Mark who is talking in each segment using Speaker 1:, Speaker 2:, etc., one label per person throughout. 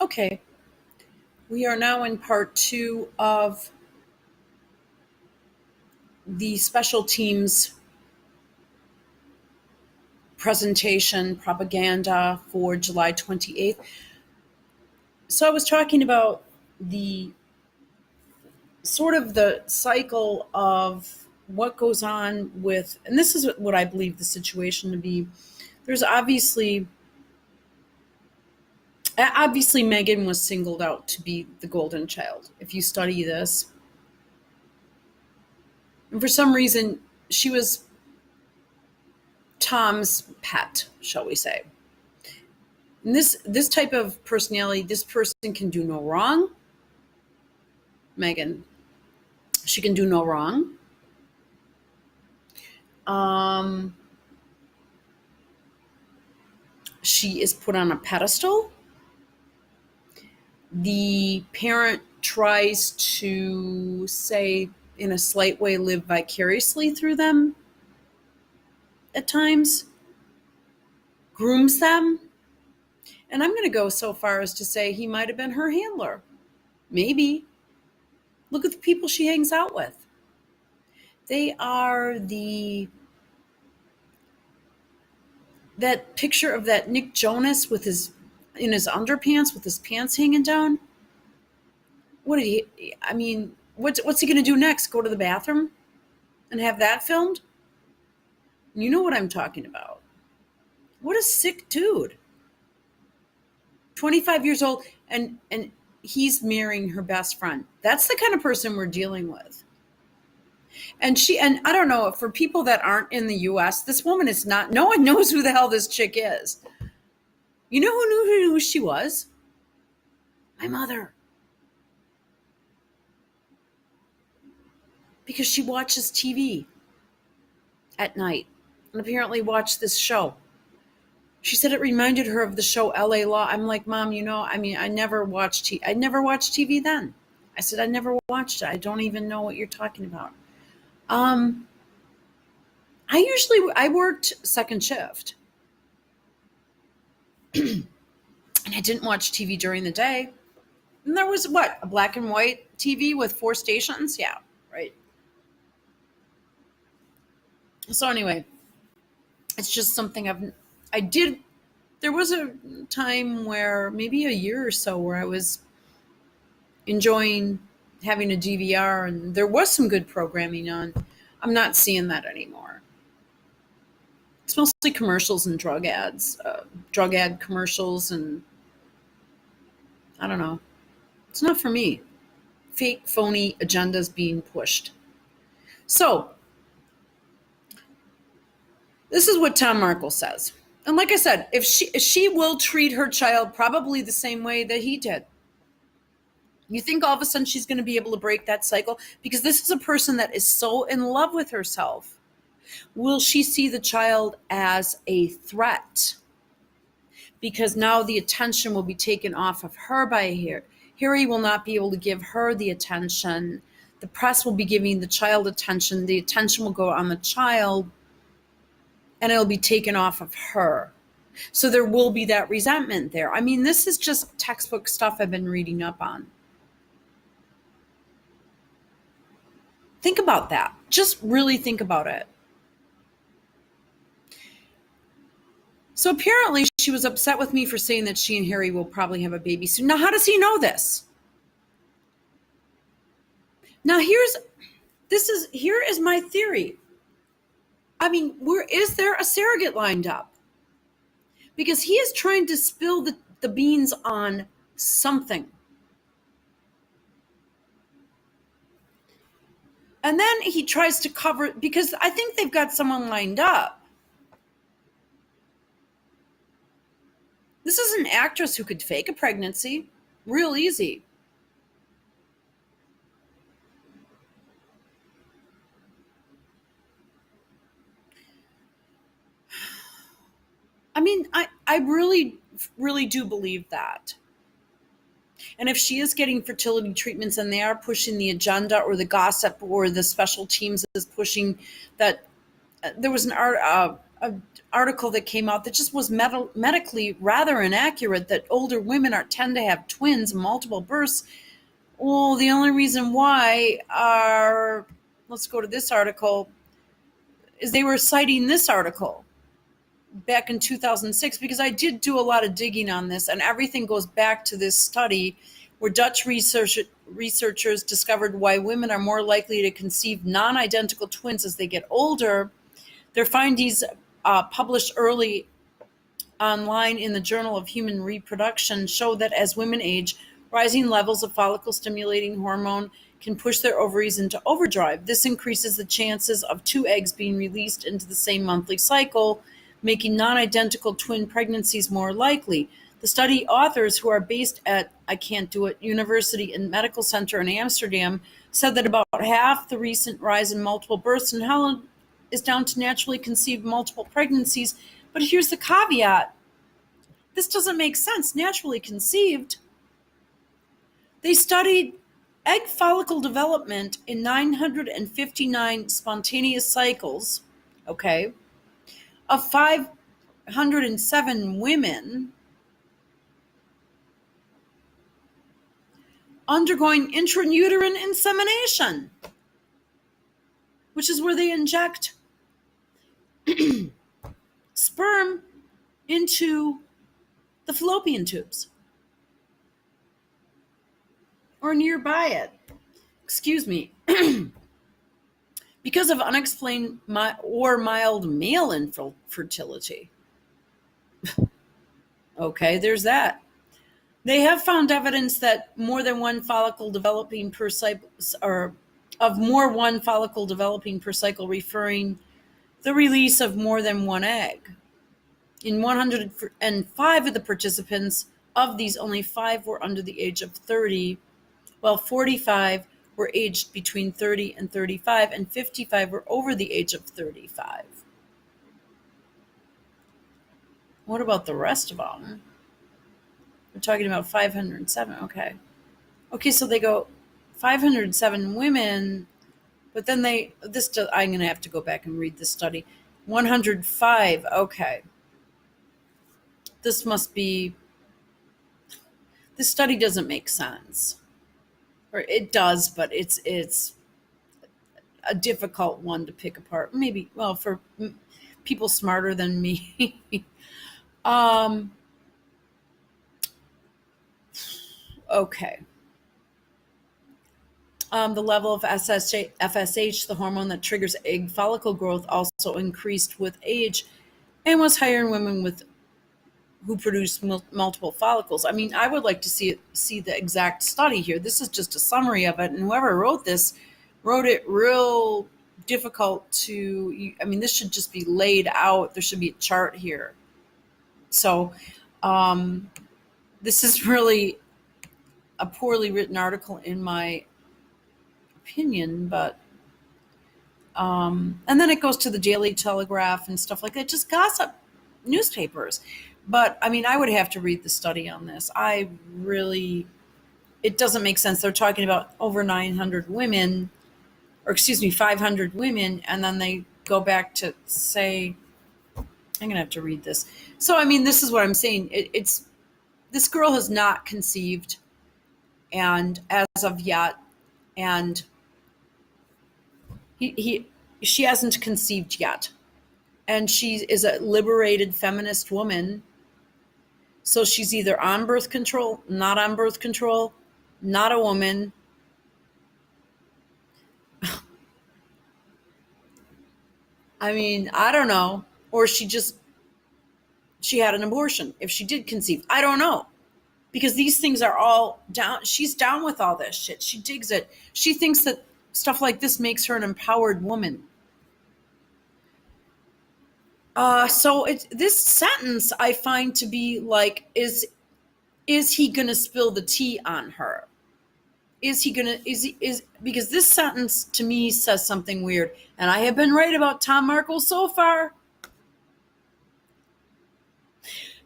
Speaker 1: Okay, we are now in part two of the special teams presentation propaganda for July 28th. So I was talking about the sort of the cycle of what goes on with, and this is what I believe the situation to be. There's obviously Meghan was singled out to be the golden child. If you study this, and for some reason, she was Tom's pet, shall we say. And this type of personality, this person can do no wrong. Meghan, she can do no wrong. Um, she is put on a pedestal. The parent tries to say, in a slight way, live vicariously through them at times, grooms them. And I'm going to go so far as to say he might have been her handler. Maybe. Look at the people she hangs out with. They are that picture of that Nick Jonas with in his underpants with his pants hanging down. What's he going to do next? Go to the bathroom and have that filmed? You know what I'm talking about. What a sick dude. 25 years old and he's marrying her best friend. That's the kind of person we're dealing with. And I don't know, for people that aren't in the US, this woman is not, no one knows who the hell this chick is. You know who knew who she was? My mother. Because she watches TV at night and apparently watched this show. She said it reminded her of the show LA Law. I'm like, Mom, I never watched TV then. I said, I never watched it. I don't even know what you're talking about. I worked second shift. And I didn't watch TV during the day. And there was a black and white TV with 4 stations? Yeah, right. So anyway, it's just something I did. There was a time where maybe a year or so where I was enjoying having a DVR and there was some good programming on. I'm not seeing that anymore. It's mostly commercials and drug ads, drug ad commercials, and I don't know. It's not for me. Fake, phony agendas being pushed. So, this is what Tom Markle says. And like I said, if she will treat her child probably the same way that he did. You think all of a sudden she's going to be able to break that cycle? Because this is a person that is so in love with herself. Will she see the child as a threat? Because now the attention will be taken off of her by Harry will not be able to give her the attention. The press will be giving the child attention. The attention will go on the child, and it'll be taken off of her. So there will be that resentment there. I mean, this is just textbook stuff I've been reading up on. Think about that. Just really think about it. So apparently she was upset with me for saying that she and Harry will probably have a baby soon. Now, how does he know this? Now, here is my theory. I mean, is there a surrogate lined up? Because he is trying to spill the beans on something. And then he tries to cover, because I think they've got someone lined up. This is an actress who could fake a pregnancy real easy. I mean, I really, really do believe that. And if she is getting fertility treatments and they are pushing the agenda or the gossip or the special teams is pushing that, there was a article that came out that just was medically rather inaccurate, that older women tend to have twins, multiple births. Well, the only reason why are, let's go to this article, is they were citing this article back in 2006, because I did do a lot of digging on this, and everything goes back to this study where Dutch researchers discovered why women are more likely to conceive non-identical twins as they get older. Their findings, published early online in the Journal of Human Reproduction, show that as women age, rising levels of follicle-stimulating hormone can push their ovaries into overdrive. This increases the chances of 2 eggs being released into the same monthly cycle, making non-identical twin pregnancies more likely. The study authors, who are based at University and Medical Center in Amsterdam, said that about half the recent rise in multiple births in Holland is down to naturally conceived multiple pregnancies. But here's the caveat. This doesn't make sense. Naturally conceived. They studied egg follicle development in 959 spontaneous cycles, okay, of 507 women undergoing intrauterine insemination, which is where they inject sperm into the fallopian tubes or nearby it. Excuse me. Because of unexplained or mild male infertility. Okay, there's that. They have found evidence that more than one follicle developing per cycle, or of more one follicle developing per cycle, referring the release of more than one egg. In 105 of the participants, of these, only 5 were under the age of 30, while 45 were aged between 30 and 35, and 55 were over the age of 35. What about the rest of them? We're talking about 507. Okay. Okay, so they go 507 women, but then I'm going to have to go back and read this study. 105. Okay. This study doesn't make sense. Or it does, but it's a difficult one to pick apart. Maybe, well, for people smarter than me. Okay. The level of FSH, the hormone that triggers egg follicle growth, also increased with age and was higher in women who produce multiple follicles. I mean, I would like to see the exact study here. This is just a summary of it, and whoever wrote it real difficult to. I mean, this should just be laid out. There should be a chart here. So, this is really a poorly written article, in my opinion, but and then it goes to the Daily Telegraph and stuff like that, just gossip newspapers. But I mean, I would have to read the study on this. It doesn't make sense. They're talking about over 900 women, or excuse me, 500 women, and then they go back to say, I'm gonna have to read this. So I mean, this is what I'm saying. It's this girl has not conceived, and as of yet, and she hasn't conceived yet, and she is a liberated feminist woman. So she's either on birth control, not on birth control, not a woman. I mean, I don't know. Or she had an abortion if she did conceive. I don't know. Because these things are all down. She's down with all this shit. She digs it. She thinks that stuff like this makes her an empowered woman. So this sentence I find to be like, is he going to spill the tea on her? Because this sentence to me says something weird, and I have been right about Tom Markle so far.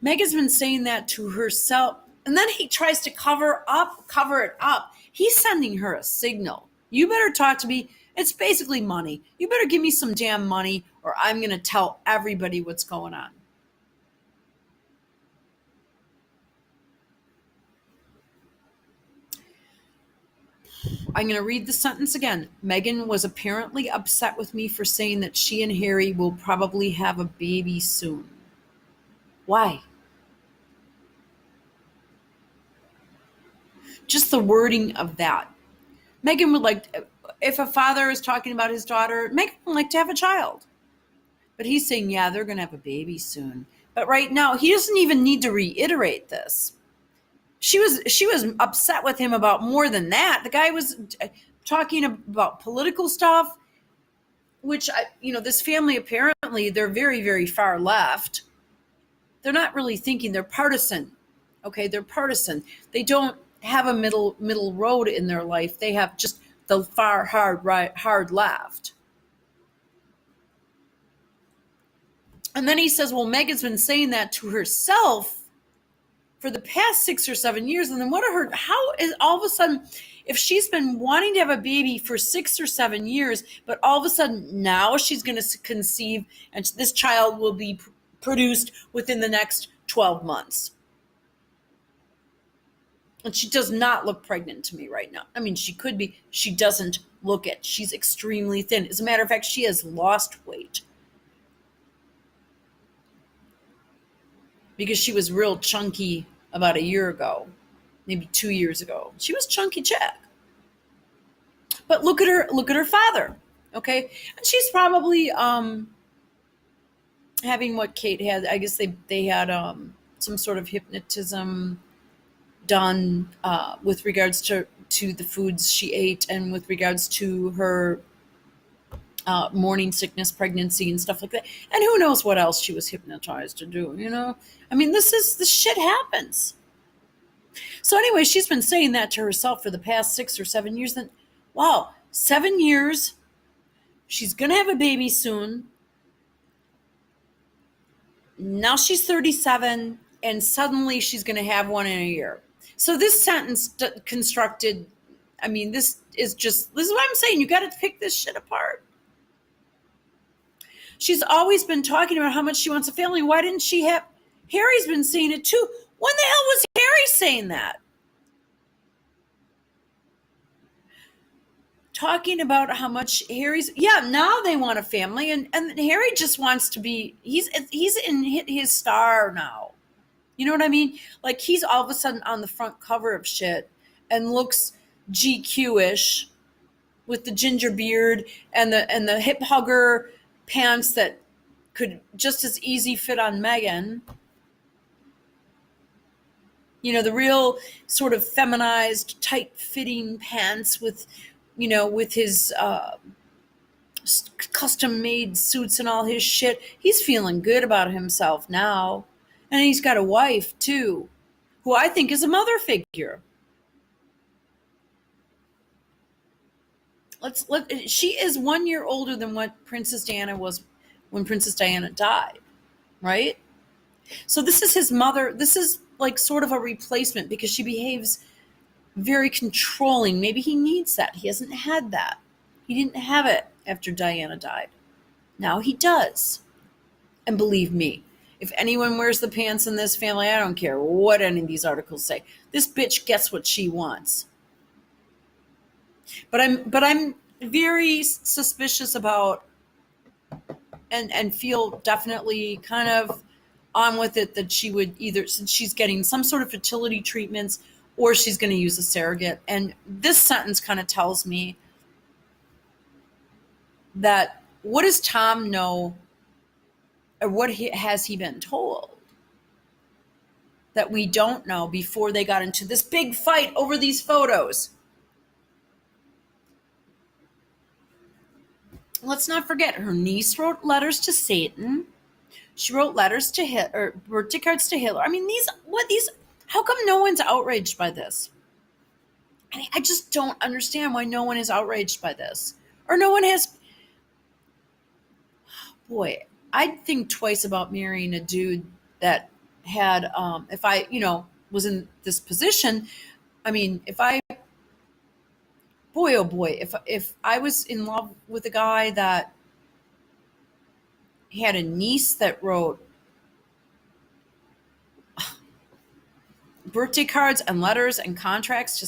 Speaker 1: Meghan's been saying that to herself, and then he tries to cover it up. He's sending her a signal. You better talk to me, It's basically money. You better give me some damn money or I'm going to tell everybody what's going on. I'm going to read the sentence again. Meghan was apparently upset with me for saying that she and Harry will probably have a baby soon. Why? Just the wording of that. Meghan would like, if a father is talking about his daughter, Meghan would like to have a child. But he's saying, yeah, they're going to have a baby soon. But right now, he doesn't even need to reiterate this. She was upset with him about more than that. The guy was talking about political stuff, which, this family, apparently, they're very, very far left. They're not really thinking. They're partisan. Okay, they're partisan. They don't have a middle road in their life. They have just the far hard left. And then he says, well, Meghan's been saying that to herself for the past 6 or 7 years. And then how is all of a sudden, if she's been wanting to have a baby for 6 or 7 years, but all of a sudden now she's going to conceive and this child will be produced within the next 12 months. And she does not look pregnant to me right now. I mean, she could be. She doesn't look it. She's extremely thin. As a matter of fact, she has lost weight. Because she was real chunky about a year ago, maybe 2 years ago. She was chunky chick. But look at her father, okay? And she's probably having what Kate had. I guess they had some sort of hypnotism done with regards to the foods she ate and with regards to her morning sickness, pregnancy, and stuff like that. And who knows what else she was hypnotized to do, I mean, this shit happens. So anyway, she's been saying that to herself for the past 6 or 7 years. Then, wow, 7 years. She's going to have a baby soon. Now she's 37, and suddenly she's going to have one in a year. So this sentence constructed, I mean, this is what I'm saying. You got to pick this shit apart. She's always been talking about how much she wants a family. Why didn't she have? Harry's been saying it too. When the hell was Harry saying that? Talking about how much now they want a family, and Harry just wants to be. He's in his star now. You know what I mean? Like he's all of a sudden on the front cover of shit and looks GQ-ish with the ginger beard and the hip hugger pants that could just as easy fit on Meghan. The real sort of feminized, tight-fitting pants with his custom-made suits and all his shit. He's feeling good about himself now. And he's got a wife, too, who I think is a mother figure. She is 1 year older than what Princess Diana was when Princess Diana died, right? So this is his mother. This is like sort of a replacement because she behaves very controlling. Maybe he needs that. He hasn't had that. He didn't have it after Diana died. Now he does. And believe me, if anyone wears the pants in this family, I don't care what any of these articles say. This bitch gets what she wants. But I'm very suspicious about and feel definitely kind of on with it that she would either, since she's getting some sort of fertility treatments, or she's going to use a surrogate. And this sentence kind of tells me that what does Tom know, or what has he been told that we don't know before they got into this big fight over these photos? Let's not forget, her niece wrote letters to Satan. She wrote letters to Hitler, birthday cards to Hitler. I mean, how come no one's outraged by this? I just don't understand why no one is outraged by this. Or no one has. Boy, I'd think twice about marrying a dude that had, if I, was in this position. I mean, if I boy, oh boy, if I was in love with a guy that had a niece that wrote birthday cards and letters and contracts to